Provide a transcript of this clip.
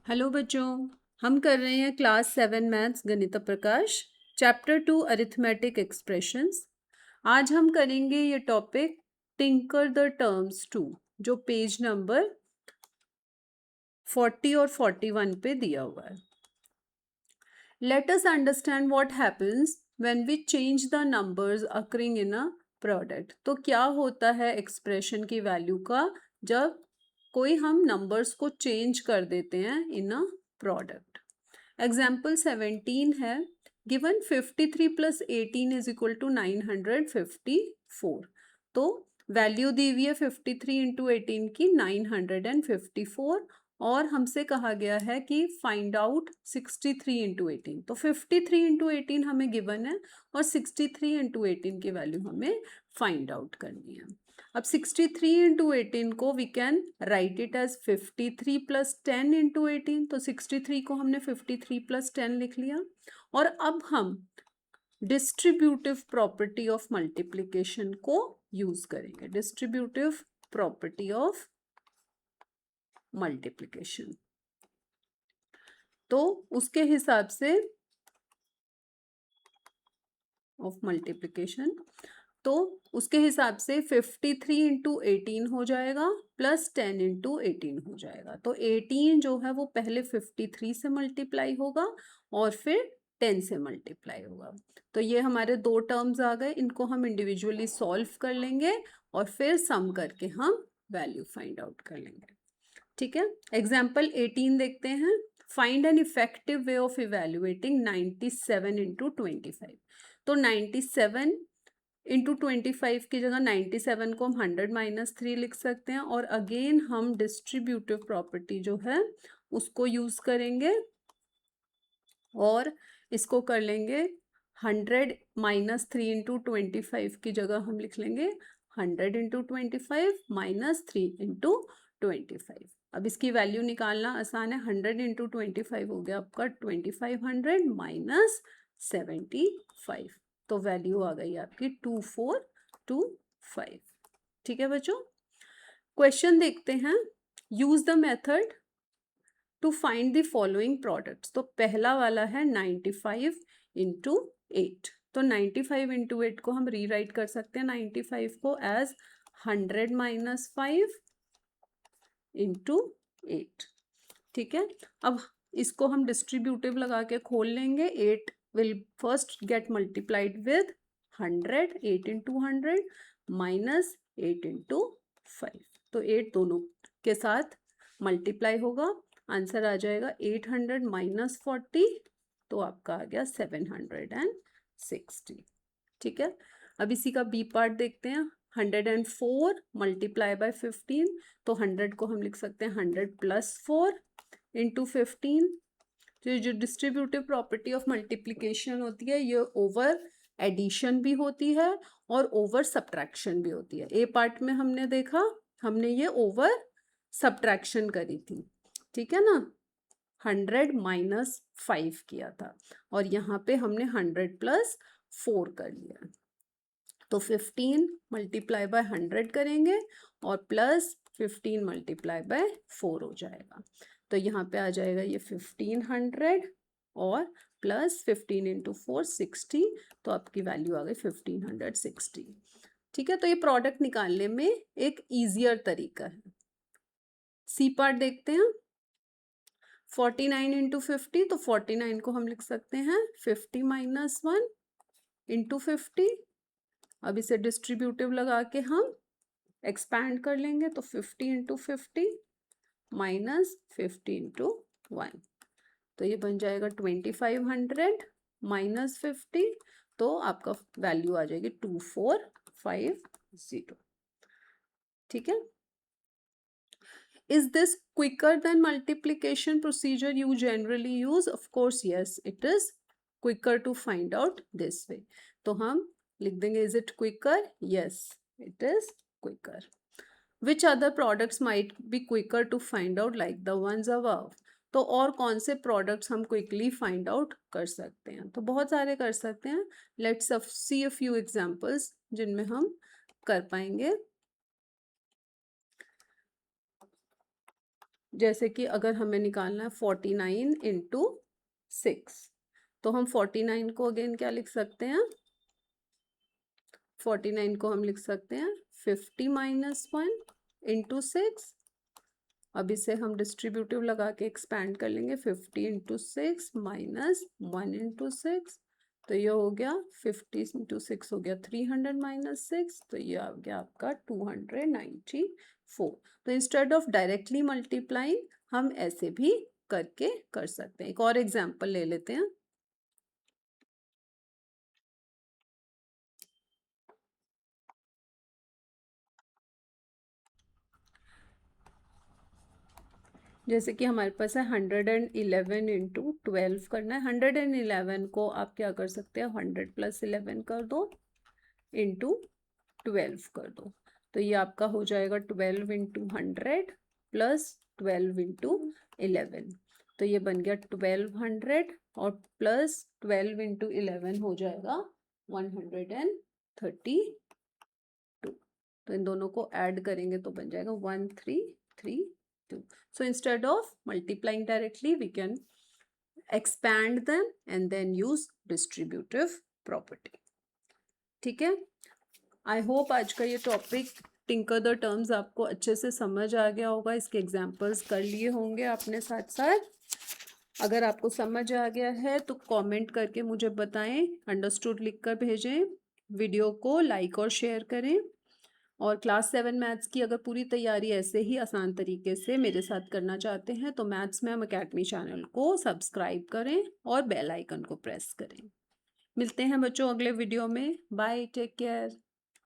Hello बच्चों, हम कर रहे हैं क्लास 7 मैथ्स गणित प्रकाश चैप्टर 2 अरिथमेटिक एक्सप्रेशंस। आज हम करेंगे ये टॉपिक टिंकर द टर्म्स 2, जो पेज नंबर 40 और 41 पे दिया हुआ है। Let us understand what happens when we change the numbers occurring in a product. तो क्या होता है एक्सप्रेशन की वैल्यू का जब कोई हम नंबर्स को चेंज कर देते हैं इन अ प्रोडक्ट। एग्जाम्पल 17 है, given 53 plus 18 is equal to 954। तो वैल्यू दी हुई है 53 इंटू 18 की 954, और हमसे कहा गया है कि फाइंड आउट 63 इंटू 18। तो 53 इंटू 18 हमें गिवन है और 63 इंटू 18 की वैल्यू हमें फाइंड आउट करनी है। अब 63 इंटू 18 को we can write it as 53 plus 10 into 18। तो 63 को हमने 53 प्लस 10 लिख लिया। और अब हम डिस्ट्रीब्यूटिव प्रॉपर्टी ऑफ मल्टीप्लिकेशन को यूज करेंगे। डिस्ट्रीब्यूटिव प्रॉपर्टी ऑफ मल्टीप्लिकेशन, तो उसके हिसाब से ऑफ मल्टीप्लिकेशन, तो उसके हिसाब से 53 इंटू 18 हो जाएगा प्लस 10 इंटू 18 हो जाएगा। तो 18 जो है वो पहले 53 से मल्टीप्लाई होगा और फिर 10 से मल्टीप्लाई होगा। तो ये हमारे दो टर्म्स आ गए, इनको हम इंडिविजुअली सॉल्व कर लेंगे और फिर सम करके हम वैल्यू फाइंड आउट कर लेंगे। ठीक है, एग्जाम्पल 18 देखते हैं। Find an effective way of evaluating 97 into 25। तो 97 इंटू 25 की जगह 97 को हम 100 माइनस 3 लिख सकते हैं, और अगेन हम डिस्ट्रीब्यूटिव प्रॉपर्टी जो है उसको यूज करेंगे और इसको कर लेंगे 100 माइनस 3 इंटू 25 की जगह हम लिख लेंगे 100 इंटू 25 माइनस 3 इंटू 25। अब इसकी वैल्यू निकालना आसान है। 100 इंटू 25 हो गया आपका 2500 माइनस 75। तो वैल्यू आ गई आपकी 2425। ठीक है बच्चों, क्वेश्चन देखते हैं। Use the method to find the following products. तो पहला वाला है 95 इंटू 8। तो 95 इंटू 8 को हम रीराइट कर सकते हैं 95 को एज 100 माइनस 5 इंटू 8। ठीक है, अब इसको हम डिस्ट्रीब्यूटिव लगा के खोल लेंगे। 8 will first get multiplied with 100, 8 into 100 minus 8 into 5। तो 8 दोनों के साथ मल्टीप्लाई होगा, आंसर आ जाएगा 800 माइनस 40, तो आपका आ गया 760। ठीक है, अब इसी का बी पार्ट देखते हैं। 104 मल्टीप्लाई बाय 15, तो 100 को हम लिख सकते हैं 100 प्लस 4 इंटू 15। तो जो डिस्ट्रीब्यूटिव प्रॉपर्टी ऑफ मल्टीप्लिकेशन होती है, ये ओवर एडिशन भी होती है और ओवर सब्ट्रैक्शन भी होती है। ए पार्ट में हमने देखा, हमने ये ओवर सब्ट्रैक्शन करी थी, ठीक है ना, 100 माइनस 5 किया था, और यहाँ पे हमने 100 प्लस 4 कर लिया। तो 15 मल्टीप्लाई बाय 100 करेंगे और प्लस 15 मल्टीप्लाई बाय 4 हो जाएगा। तो यहाँ पे आ जाएगा ये 1500 और प्लस 15 इंटू 4 60। तो आपकी वैल्यू आ गई 1560। ठीक है, तो ये प्रोडक्ट निकालने में एक ईजियर तरीका है। सी पार्ट देखते हैं। 49 इंटू 50, तो 49 को हम लिख सकते हैं 50 माइनस 1 इंटू 50। अब इसे डिस्ट्रीब्यूटिव लगा के हम एक्सपैंड कर लेंगे, तो 50 इंटू 50 माइनस 50 इंटू 1। तो ये बन जाएगा 2500 माइनस 50, तो आपका वैल्यू आ जाएगी 2450। ठीक है, is this quicker than multiplication procedure you generally use? Of course yes, it is quicker to find out this way. तो हम लिख देंगे is it quicker? Yes, it is quicker. Which other products might be quicker to find out like the ones above? तो और कौन से products हम quickly find out कर सकते हैं? तो बहुत सारे कर सकते हैं। Let's see a few examples जिनमें हम कर पाएंगे। जैसे कि अगर हमें निकालना है 49 इंटू 6, तो हम 49 को अगेन क्या लिख सकते हैं, 49 को हम लिख सकते हैं 50 माइनस 1 इंटू 6। अब इसे हम डिस्ट्रीब्यूटिव लगा के एक्सपैंड कर लेंगे, 50 इंटू 6 माइनस 1 इंटू 6, तो ये हो गया 50 इंटू 6 हो गया 300 माइनस 6, तो ये आ गया आपका 294। तो इंस्टेड ऑफ डायरेक्टली मल्टीप्लाइंग हम ऐसे भी करके कर सकते हैं। एक और एग्जांपल ले लेते हैं। जैसे कि हमारे पास है 111 इंटू 12 करना है। 111 को आप क्या कर सकते हैं, 100 प्लस 11 कर दो इंटू 12 कर दो, तो ये आपका हो जाएगा 12 इंटू 100 प्लस 12 इंटू 11, तो ये बन गया 1200 और प्लस 12 इंटू 11 हो जाएगा 132। तो इन दोनों को ऐड करेंगे तो बन जाएगा 1332। So instead of multiplying directly, we can expand them and then use distributive property. ठीक है, आई होप आज का ये टॉपिक टिंकर द टर्म्स आपको अच्छे से समझ आ गया होगा। इसके एग्जाम्पल्स कर लिए होंगे आपने साथ साथ। अगर आपको समझ आ गया है तो कमेंट करके मुझे बताएं, अंडरस्टूड लिखकर भेजें, वीडियो को लाइक और शेयर करें। और क्लास 7 मैथ्स की अगर पूरी तैयारी ऐसे ही आसान तरीके से मेरे साथ करना चाहते हैं तो मैथ्स मैम अकेडमी चैनल को सब्सक्राइब करें और बेल आइकन को प्रेस करें। मिलते हैं बच्चों अगले वीडियो में। Bye, take care.